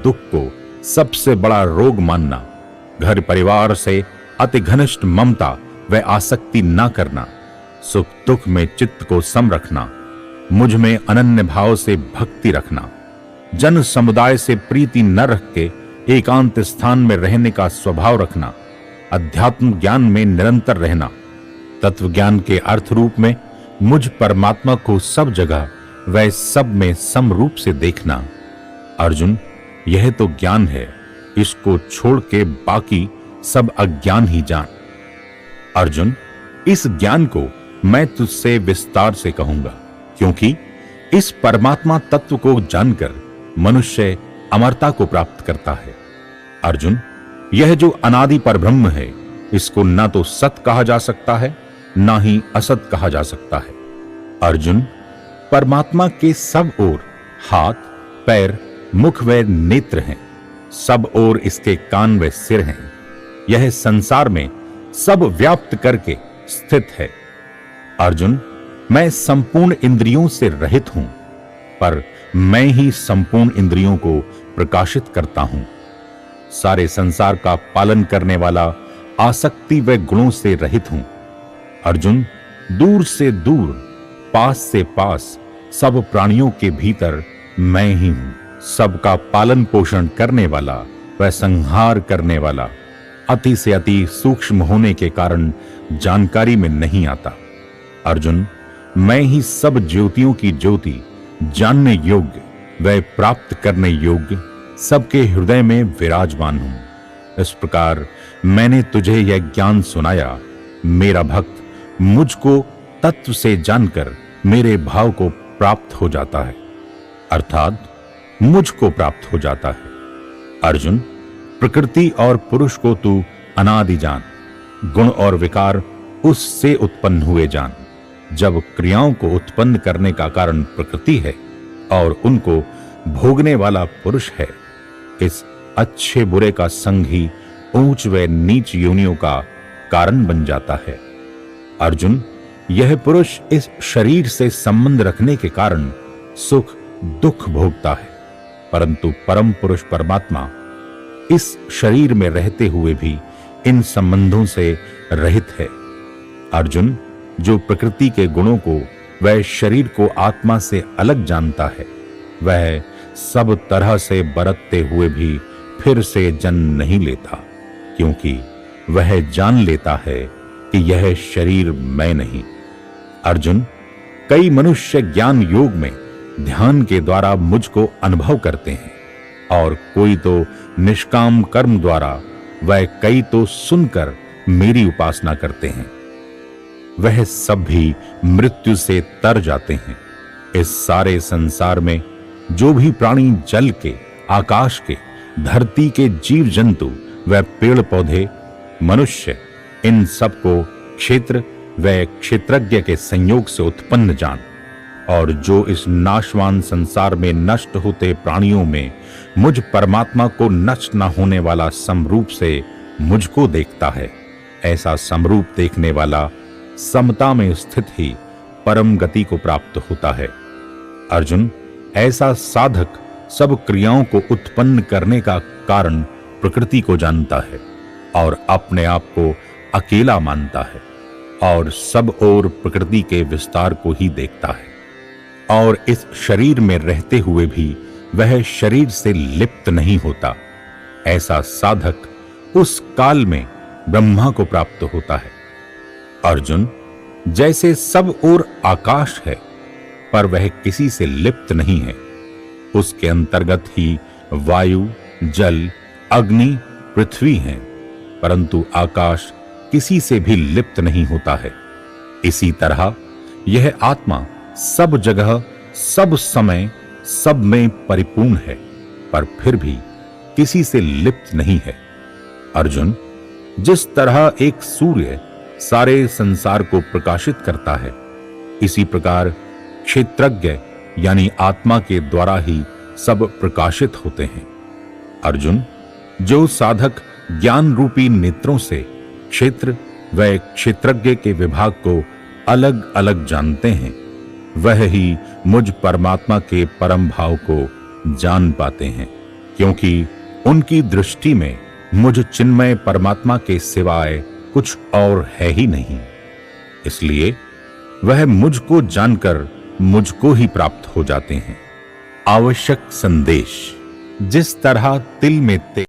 दुख को सबसे बड़ा रोग मानना, घर परिवार से अति घनिष्ठ ममता व आसक्ति न करना, सुख दुख में चित्त को सम रखना, मुझ में अनन्य भाव से भक्ति रखना, जन समुदाय से प्रीति न रख के एकांत स्थान में रहने का स्वभाव रखना, अध्यात्म ज्ञान में निरंतर रहना, तत्व ज्ञान के अर्थ रूप में मुझ परमात्मा को सब जगह व सब में सम रूप से देखना। अर्जुन, यह तो ज्ञान है, इसको छोड़ के बाकी सब अज्ञान ही जान। अर्जुन, इस ज्ञान को मैं तुझसे विस्तार से कहूंगा, क्योंकि इस परमात्मा तत्व को जानकर मनुष्य अमरता को प्राप्त करता है। अर्जुन, यह जो अनादि परब्रह्म है, इसको ना तो सत कहा जा सकता है, ना ही असत कहा जा सकता है। अर्जुन, परमात्मा के सब ओर हाथ, पैर, मुख व नेत्र हैं, सब ओर इसके कान व सिर हैं। यह संसार में सब व्याप्त करके स्थित है। अर्जुन, मैं संपूर्ण इंद्रियों से रहित हूं, पर मैं ही संपूर्ण इंद्रियों को प्रकाशित करता हूं। सारे संसार का पालन करने वाला आसक्ति व गुणों से रहित हूं। अर्जुन, दूर से दूर, पास से पास, सब प्राणियों के भीतर मैं ही हूं। सबका पालन पोषण करने वाला व संहार करने वाला अति से अति सूक्ष्म होने के कारण जानकारी में नहीं आता। अर्जुन, मैं ही सब ज्योतियों की ज्योति, जानने योग्य व प्राप्त करने योग्य, सबके हृदय में विराजमान हूं। इस प्रकार मैंने तुझे यह ज्ञान सुनाया। मेरा भक्त मुझको तत्व से जानकर मेरे भाव को प्राप्त हो जाता है, अर्थात मुझको प्राप्त हो जाता है। अर्जुन, प्रकृति और पुरुष को तू अनादि जान, गुण और विकार उससे उत्पन्न हुए जान। जब क्रियाओं को उत्पन्न करने का कारण प्रकृति है और उनको भोगने वाला पुरुष है, इस अच्छे बुरे का संग ही ऊंच व नीच योनियों का कारण बन जाता है। अर्जुन, यह पुरुष इस शरीर से संबंध रखने के कारण सुख दुख भोगता है, परंतु परम पुरुष परमात्मा इस शरीर में रहते हुए भी इन संबंधों से रहित है। अर्जुन, जो प्रकृति के गुणों को वह शरीर को आत्मा से अलग जानता है, वह सब तरह से बरतते हुए भी फिर से जन्म नहीं लेता, क्योंकि वह जान लेता है कि यह शरीर मैं नहीं। अर्जुन, कई मनुष्य ज्ञान योग में ध्यान के द्वारा मुझको अनुभव करते हैं, और कोई तो निष्काम कर्म द्वारा, वह कई तो सुनकर मेरी उपासना करते हैं। वह सब भी मृत्यु से तर जाते हैं। इस सारे संसार में जो भी प्राणी, जल के, आकाश के, धरती के जीव जंतु व पेड़ पौधे, मनुष्य, इन सबको क्षेत्र व क्षेत्रज्ञ के संयोग से उत्पन्न जान, और जो इस नाशवान संसार में नष्ट होते प्राणियों में मुझ परमात्मा को नष्ट न होने वाला समरूप से मुझको देखता है, ऐसा समरूप देखने वाला समता में स्थित ही परम गति को प्राप्त होता है। अर्जुन, ऐसा साधक सब क्रियाओं को उत्पन्न करने का कारण प्रकृति को जानता है और अपने आप को अकेला मानता है, और सब ओर प्रकृति के विस्तार को ही देखता है, और इस शरीर में रहते हुए भी वह शरीर से लिप्त नहीं होता। ऐसा साधक उस काल में ब्रह्मा को प्राप्त होता है। अर्जुन, जैसे सब ओर आकाश है, पर वह किसी से लिप्त नहीं है, उसके अंतर्गत ही वायु, जल, अग्नि, पृथ्वी हैं, परंतु आकाश किसी से भी लिप्त नहीं होता है। इसी तरह यह आत्मा सब जगह, सब समय, सब में परिपूर्ण है, पर फिर भी किसी से लिप्त नहीं है। अर्जुन, जिस तरह एक सूर्य सारे संसार को प्रकाशित करता है, इसी प्रकार क्षेत्रज्ञ यानी आत्मा के द्वारा ही सब प्रकाशित होते हैं। अर्जुन, जो साधक ज्ञान रूपी नेत्रों से क्षेत्र व क्षेत्रज्ञ के विभाग को अलग अलग जानते हैं, वह ही मुझ परमात्मा के परम भाव को जान पाते हैं, क्योंकि उनकी दृष्टि में मुझ चिन्मय परमात्मा के सिवाय कुछ और है ही नहीं। इसलिए वह मुझको जानकर मुझको ही प्राप्त हो जाते हैं। आवश्यक संदेश। जिस तरह तिल में तेल